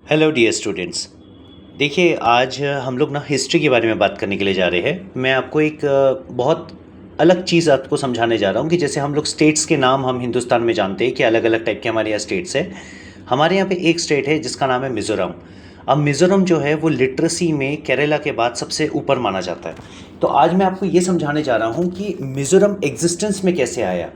Hello dear students. देखिए, आज हम लोग ना हिस्ट्री के बारे में बात करने के लिए जा रहे हैं। मैं आपको एक बहुत अलग चीज़ आपको समझाने जा रहा हूँ कि जैसे हम लोग स्टेट्स के नाम हम हिंदुस्तान में जानते हैं कि अलग अलग टाइप के हमारे यहाँ स्टेट्स हैं। हमारे यहाँ पे एक स्टेट है जिसका नाम है मिज़ोरम। अब मिज़ोरम जो है वो लिटरेसी में केरला के बाद सबसे ऊपर माना जाता है। तो आज मैं आपको ये समझाने जा रहा हूँ कि मिज़ोरम एग्जिस्टेंस में कैसे आया,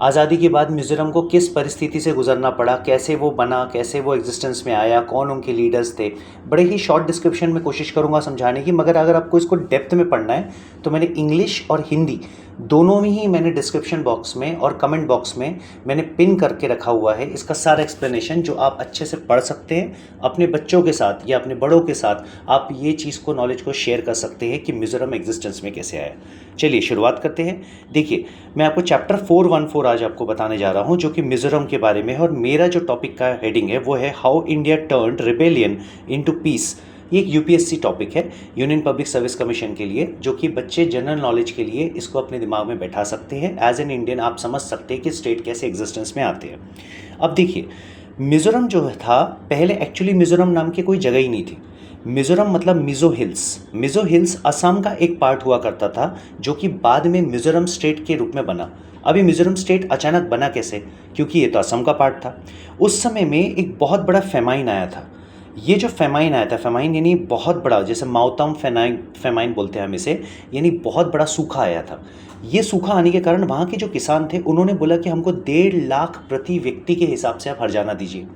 आज़ादी के बाद मिज़ोरम को किस परिस्थिति से गुजरना पड़ा, कैसे वो बना, कैसे वो एग्जिस्टेंस में आया, कौन उनके लीडर्स थे। बड़े ही शॉर्ट डिस्क्रिप्शन में कोशिश करूँगा समझाने की, मगर अगर आपको इसको डेप्थ में पढ़ना है तो मैंने इंग्लिश और हिंदी दोनों में ही मैंने डिस्क्रिप्शन बॉक्स में और कमेंट बॉक्स में मैंने पिन करके रखा हुआ है इसका सारा एक्सप्लेनेशन, जो आप अच्छे से पढ़ सकते हैं अपने बच्चों के साथ या अपने बड़ों के साथ। आप ये चीज़ को, नॉलेज को शेयर कर सकते हैं कि मिज़ोरम एग्जिस्टेंस में कैसे आया। चलिए शुरुआत करते हैं। देखिए, मैं आपको चैप्टर 414 आज आपको बताने जा रहा हूँ जो कि मिज़ोरम के बारे में है, और मेरा जो टॉपिक का हेडिंग है वो है how India turned rebellion into peace. ये एक यूपीएससी टॉपिक है, यूनियन पब्लिक सर्विस कमीशन के लिए, जो कि बच्चे जनरल नॉलेज के लिए इसको अपने दिमाग में बैठा सकते हैं। एज एन इंडियन आप समझ सकते हैं कि स्टेट कैसे एग्जिस्टेंस में आते हैं। अब देखिए, मिज़ोरम जो था, पहले एक्चुअली मिज़ोरम नाम की कोई जगह ही नहीं थी। मिज़ोरम मतलब मिज़ो हिल्स। मिज़ो हिल्स असम का एक पार्ट हुआ करता था, जो कि बाद में मिज़ोरम स्टेट के रूप में बना। अभी मिज़ोरम स्टेट अचानक बना कैसे? क्योंकि ये तो असम का पार्ट था। उस समय में एक बहुत बड़ा फेमाइन आया था। ये जो फेमाइन आया था, फेमाइन यानी बहुत बड़ा, जैसे माउतम फेनाइन फेमाइन बोलते हैं हम इसे, यानी बहुत बड़ा सूखा आया था। ये सूखा आने के कारण वहाँ के जो किसान थे उन्होंने बोला कि हमको 1.5 लाख प्रति व्यक्ति के हिसाब से आप हर्जाना दीजिए।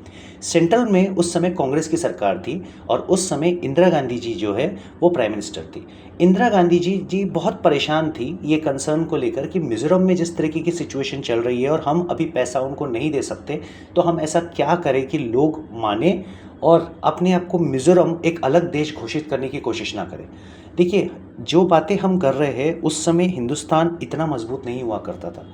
सेंट्रल में उस समय कांग्रेस की सरकार थी और उस समय इंदिरा गांधी जी जो है वो प्राइम मिनिस्टर थी। इंदिरा गांधी जी बहुत परेशान थी ये कंसर्न को लेकर कि मिज़ोरम में जिस तरीके की सिचुएशन चल रही है और हम अभी पैसा उनको नहीं दे सकते, तो हम ऐसा क्या करें कि लोग माने और अपने आप को मिज़ोरम एक अलग देश घोषित करने की कोशिश ना करें। देखिए, जो बातें हम कर रहे हैं उस समय हिंदुस्तान इतना मजबूत नहीं हुआ करता था।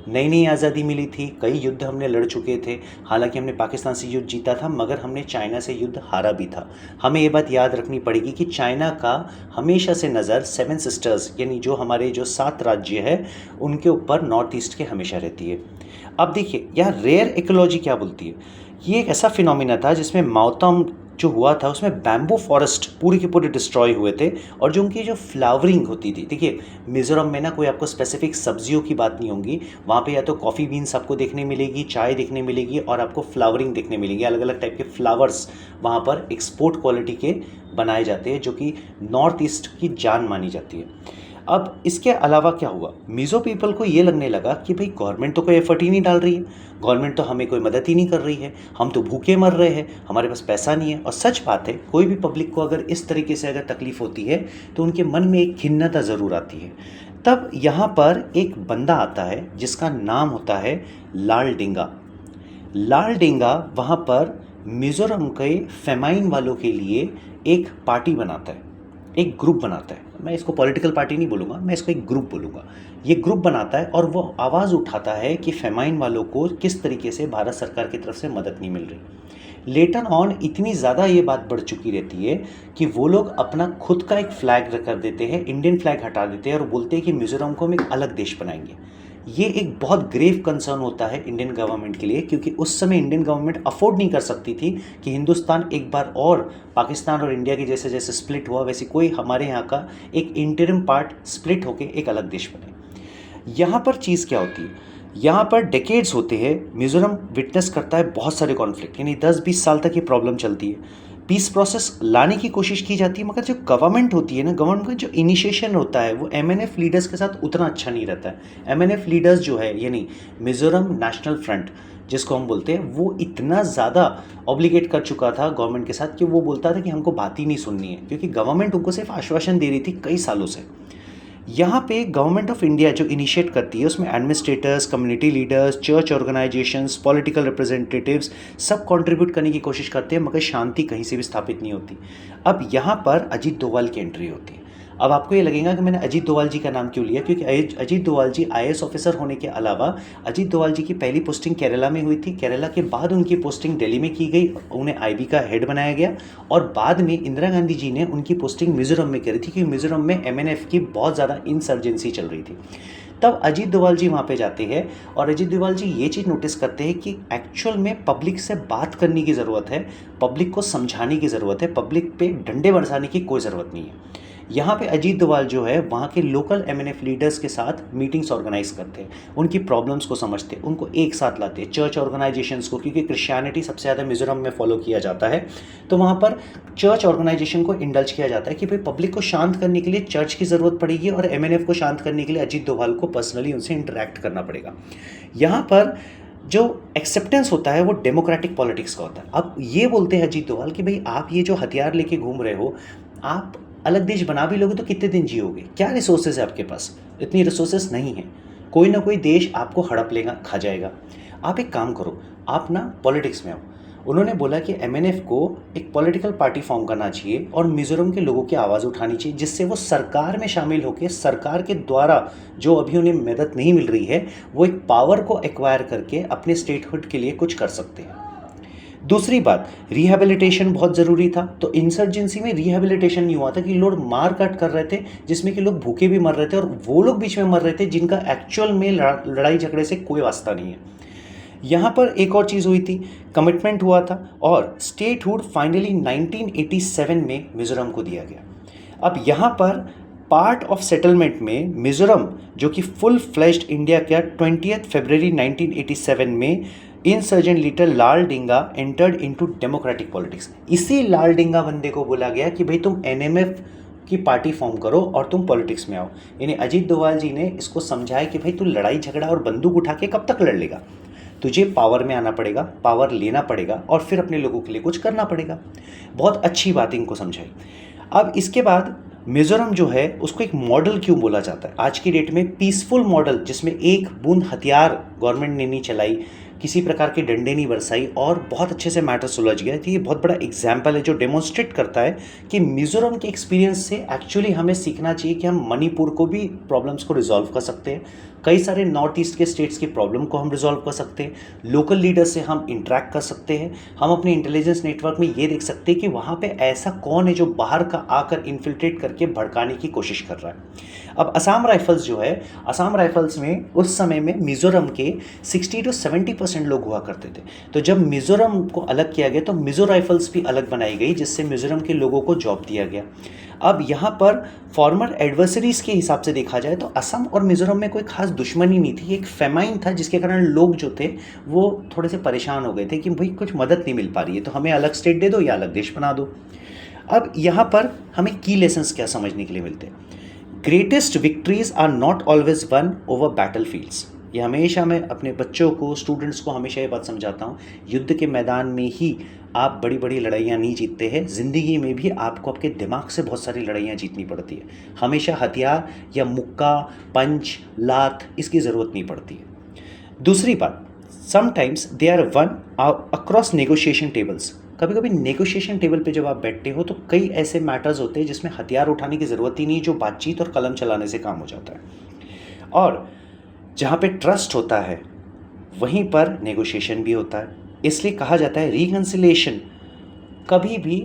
नई नई आज़ादी मिली थी, कई युद्ध हमने लड़ चुके थे। हालांकि हमने पाकिस्तान से युद्ध जीता था, मगर हमने चाइना से युद्ध हारा भी था। हमें ये बात याद रखनी पड़ेगी कि चाइना का हमेशा से नज़र 7 सिस्टर्स यानी जो हमारे जो 7 राज्य है उनके ऊपर नॉर्थ ईस्ट के हमेशा रहती है। अब देखिए, यहाँ रेयर इकोलॉजी क्या बोलती है। ये एक ऐसा फिनोमिना था जिसमें माउतम जो हुआ था उसमें बैम्बू फॉरेस्ट पूरे के पूरे डिस्ट्रॉय हुए थे, और जो उनकी जो फ्लावरिंग होती थी, देखिए मिज़ोरम में ना कोई आपको स्पेसिफिक सब्जियों की बात नहीं होगी। वहाँ पे या तो कॉफ़ी बीन्स आपको देखने मिलेगी, चाय देखने मिलेगी, और आपको फ्लावरिंग देखने मिलेगी। अलग अलग टाइप के फ्लावर्स वहाँ पर एक्सपोर्ट क्वालिटी के बनाए जाते हैं, जो कि नॉर्थ ईस्ट की जान मानी जाती है। अब इसके अलावा क्या हुआ, मिज़ो पीपल को ये लगने लगा कि भाई गवर्नमेंट तो कोई एफर्ट ही नहीं डाल रही है, गवर्नमेंट तो हमें कोई मदद ही नहीं कर रही है, हम तो भूखे मर रहे हैं, हमारे पास पैसा नहीं है। और सच बात है, कोई भी पब्लिक को अगर इस तरीके से अगर तकलीफ़ होती है तो उनके मन में एक खिन्नता ज़रूर आती है। तब यहाँ पर एक बंदा आता है जिसका नाम होता है लाल डेंगा। लाल डेंगा वहाँ पर मिज़ोरम के फेमाइन वालों के लिए एक पार्टी बनाता है, एक ग्रुप बनाता है। मैं इसको पॉलिटिकल पार्टी नहीं बोलूँगा, मैं इसको एक ग्रुप बोलूँगा। ये ग्रुप बनाता है और वो आवाज़ उठाता है कि फेमाइन वालों को किस तरीके से भारत सरकार की तरफ से मदद नहीं मिल रही। लेटर ऑन इतनी ज़्यादा ये बात बढ़ चुकी रहती है कि वो लोग अपना खुद का एक फ्लैग कर देते हैं, इंडियन फ्लैग हटा देते हैं और बोलते हैं कि मिज़ोरम को हम एक अलग देश बनाएंगे। ये एक बहुत ग्रेव कंसर्न होता है इंडियन गवर्नमेंट के लिए, क्योंकि उस समय इंडियन गवर्नमेंट अफोर्ड नहीं कर सकती थी कि हिंदुस्तान एक बार और पाकिस्तान और इंडिया की जैसे जैसे स्प्लिट हुआ वैसे कोई हमारे यहाँ का एक इंटरिम पार्ट स्प्लिट होकर एक अलग देश बने। यहाँ पर चीज़ क्या होती है, यहाँ पर डेकेड्स होते हैं मिज़ोरम विटनेस करता है बहुत सारे कॉन्फ्लिक्ट, यानी 10-20 साल तक ये प्रॉब्लम चलती है। पीस प्रोसेस लाने की कोशिश की जाती है, मगर जो गवर्नमेंट होती है ना, गवर्नमेंट का जो इनिशिएशन होता है वो एमएनएफ लीडर्स के साथ उतना अच्छा नहीं रहता है। एमएनएफ लीडर्स जो है यानी मिज़ोरम नेशनल फ्रंट जिसको हम बोलते हैं, वो इतना ज़्यादा ऑब्लिगेट कर चुका था गवर्नमेंट के साथ कि वो बोलता था कि हमको बात ही नहीं सुननी है, क्योंकि गवर्नमेंट उनको सिर्फ आश्वासन दे रही थी कई सालों से। यहाँ पे गवर्नमेंट ऑफ इंडिया जो इनिशिएट करती है उसमें administrators, community leaders, church organisations, political representatives सब कंट्रीब्यूट करने की कोशिश करते हैं, मगर शांति कहीं से भी स्थापित नहीं होती। अब यहाँ पर अजीत डोभाल की एंट्री होती है। अब आपको ये लगेगा कि मैंने अजीत डोभाल जी का नाम क्यों लिया, क्योंकि अजीत डोभाल जी आईएएस ऑफिसर होने के अलावा अजीत डोभाल जी की पहली पोस्टिंग केरला में हुई थी। केरला के बाद उनकी पोस्टिंग दिल्ली में की गई, उन्हें आईबी का हेड बनाया गया, और बाद में इंदिरा गांधी जी ने उनकी पोस्टिंग मिज़ोरम में करी थी, क्योंकि मिज़ोरम में एमएनएफ की बहुत ज़्यादा इंसर्जेंसी चल रही थी। तब अजीत डोभाल जी वहाँ पे जाते हैं और अजीत डोभाल जी ये चीज़ नोटिस करते हैं कि एक्चुअल में पब्लिक से बात करने की ज़रूरत है, पब्लिक को समझाने की ज़रूरत है, पब्लिक पे डंडे बरसाने की कोई ज़रूरत नहीं है। यहाँ पे अजीत डोभाल जो है वहाँ के लोकल एमएनएफ लीडर्स के साथ मीटिंग्स ऑर्गेनाइज करते हैं, उनकी प्रॉब्लम्स को समझते हैं, उनको एक साथ लाते हैं, चर्च ऑर्गेनाइजेशंस को, क्योंकि क्रिश्चियनिटी सबसे ज़्यादा मिजोरम में फॉलो किया जाता है, तो वहाँ पर चर्च ऑर्गेनाइजेशन को इंडल्ज किया जाता है कि भाई पब्लिक को शांत करने के लिए चर्च की ज़रूरत पड़ेगी और एमएनएफ को शांत करने के लिए अजीत डोभाल को पर्सनली उनसे इंटरेक्ट करना पड़ेगा। यहाँ पर जो एक्सेप्टेंस होता है वो डेमोक्रेटिक पॉलिटिक्स का होता है। अब ये बोलते हैं अजीत डोभाल कि भाई आप ये जो हथियार लेके घूम रहे हो, आप अलग देश बना भी लोगे तो कितने दिन जियोगे, क्या रिसोर्सेज है आपके पास, इतनी रिसोर्सेज नहीं है, कोई ना कोई देश आपको हड़प लेगा, खा जाएगा। आप एक काम करो, आप ना पॉलिटिक्स में आओ। उन्होंने बोला कि एमएनएफ को एक पॉलिटिकल पार्टी फॉर्म करना चाहिए और मिजोरम के लोगों की आवाज़ उठानी चाहिए, जिससे वो सरकार में शामिल होकर सरकार के द्वारा जो अभी उन्हें मदद नहीं मिल रही है वो एक पावर को एक्वायर करके अपने स्टेटहुड के लिए कुछ कर सकते हैं। दूसरी बात, रिहैबिलिटेशन बहुत ज़रूरी था। तो इंसर्जेंसी में रिहैबिलिटेशन नहीं हुआ था कि लोग मार काट कर रहे थे, जिसमें कि लोग भूखे भी मर रहे थे और वो लोग बीच में मर रहे थे जिनका एक्चुअल में लड़ाई झगड़े से कोई वास्ता नहीं है। यहाँ पर एक और चीज़ हुई थी, कमिटमेंट हुआ था और स्टेटहुड फाइनली 1987 में मिजोरम को दिया गया। अब यहाँ पर पार्ट ऑफ सेटलमेंट में मिजोरम, जो कि फुल फ्लेश्ड इंडिया का 20 फरवरी 1987 में इंसर्जेंट लीडर लाल डेंगा एंटर्ड इनटू डेमोक्रेटिक पॉलिटिक्स। इसी लाल डेंगा बंदे को बोला गया कि भाई तुम एनएमएफ की पार्टी फॉर्म करो और तुम पॉलिटिक्स में आओ। यानी अजीत डोभाल जी ने इसको समझाया कि भाई तू लड़ाई झगड़ा और बंदूक उठा के कब तक लड़ लेगा, तुझे पावर में आना पड़ेगा, पावर लेना पड़ेगा और फिर अपने लोगों के लिए कुछ करना पड़ेगा। बहुत अच्छी बात इनको समझाई। अब इसके बाद मिजोरम जो है उसको एक मॉडल क्यों बोला जाता है आज की डेट में, पीसफुल मॉडल, जिसमें एक बूंद हथियार गवर्नमेंट ने नहीं चलाई, किसी प्रकार के डंडे नहीं बरसाई और बहुत अच्छे से मैटर सुलझ गया। तो ये बहुत बड़ा एग्जाम्पल है जो डेमोन्स्ट्रेट करता है कि मिजोरम के एक्सपीरियंस से एक्चुअली हमें सीखना चाहिए कि हम मणिपुर को भी प्रॉब्लम्स को रिजॉल्व कर सकते हैं, कई सारे नॉर्थ ईस्ट के स्टेट्स की प्रॉब्लम को हम रिजॉल्व कर सकते हैं, लोकल लीडर से हम इंटरेक्ट कर सकते हैं, हम अपने इंटेलिजेंस नेटवर्क में ये देख सकते हैं कि वहाँ पे ऐसा कौन है जो बाहर का आकर इन्फिल्ट्रेट करके भड़काने की कोशिश कर रहा है। अब असम राइफल्स जो है, असम राइफल्स में उस समय में मिजोरम के 60 to 70% लोग हुआ करते थे। तो जब मिजोरम को अलग किया गया तो मिजो राइफल्स भी अलग बनाई गई, जिससे मिजोरम के लोगों को जॉब दिया गया। अब यहाँ पर फॉर्मर एडवर्सरीज के हिसाब से देखा जाए तो असम और मिजोरम में कोई खास दुश्मनी नहीं थी, एक फेमाइन था जिसके कारण लोग जो थे वो थोड़े से परेशान हो गए थे कि भाई कुछ मदद नहीं मिल पा रही है, तो हमें अलग स्टेट दे दो या अलग देश बना दो। अब यहाँ पर हमें की लेसन्स क्या समझने के लिए मिलते हैं। Greatest victories are not always won over battlefields. ये हमेशा मैं अपने बच्चों को, स्टूडेंट्स को हमेशा ये बात समझाता हूँ, युद्ध के मैदान में ही आप बड़ी बड़ी लड़ाइयाँ नहीं जीतते हैं, ज़िंदगी में भी आपको आपके दिमाग से बहुत सारी लड़ाइयाँ जीतनी पड़ती है। हमेशा हथियार या मुक्का, पंच, लात, इसकी ज़रूरत नहीं पड़ती है। दूसरी बात, sometimes they are won across negotiation tables. कभी कभी नेगोशिएशन टेबल पे जब आप बैठते हो तो कई ऐसे मैटर्स होते हैं जिसमें हथियार उठाने की ज़रूरत ही नहीं, जो बातचीत और कलम चलाने से काम हो जाता है। और जहाँ पे ट्रस्ट होता है वहीं पर नेगोशिएशन भी होता है। इसलिए कहा जाता है रिकन्सिलिएशन कभी भी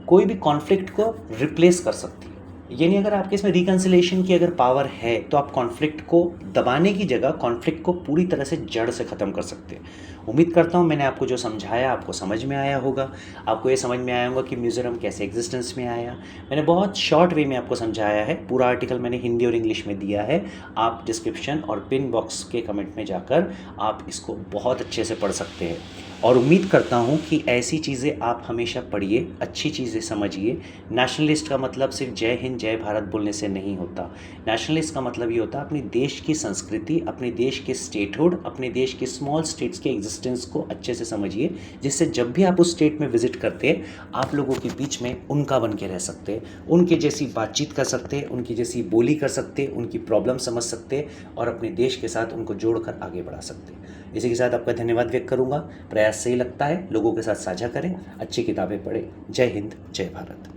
कोई भी कॉन्फ्लिक्ट को रिप्लेस कर सकती है। यानी अगर आपके इसमें रिकन्सिलिएशन की अगर पावर है तो आप कॉन्फ्लिक्ट को दबाने की जगह कॉन्फ्लिक्ट को पूरी तरह से जड़ से ख़त्म कर सकते हैं। उम्मीद करता हूँ मैंने आपको जो समझाया आपको समझ में आया होगा, आपको ये समझ में आया होगा कि मिजोरम कैसे एग्जिस्टेंस में आया। मैंने बहुत शॉर्ट वे में आपको समझाया है, पूरा आर्टिकल मैंने हिंदी और इंग्लिश में दिया है, आप डिस्क्रिप्शन और पिन बॉक्स के कमेंट में जाकर आप इसको बहुत अच्छे से पढ़ सकते हैं। और उम्मीद करता हूँ कि ऐसी चीज़ें आप हमेशा पढ़िए, अच्छी चीज़ें समझिए। नेशनलिस्ट का मतलब सिर्फ जय हिंद जय भारत बोलने से नहीं होता। नेशनलिस्ट का मतलब ये होता है अपने देश की संस्कृति, अपने देश के स्टेटहुड, अपने देश के स्मॉल स्टेट्स के एग्जिस्टेंस को अच्छे से समझिए, जिससे जब भी आप उस स्टेट में विजिट करते हैं आप लोगों के बीच में उनका बन के रह सकते हैं, उनके जैसी बातचीत कर सकते हैं, उनकी जैसी बोली कर सकते हैं, उनकी प्रॉब्लम समझ सकते हैं और अपने देश के साथ उनको जोड़कर आगे बढ़ा सकते हैं। इसी के साथ आपका धन्यवाद व्यक्त करूँगा। प्रयास सही लगता है लोगों के साथ साझा करें, अच्छी किताबें पढ़ें। जय हिंद जय भारत।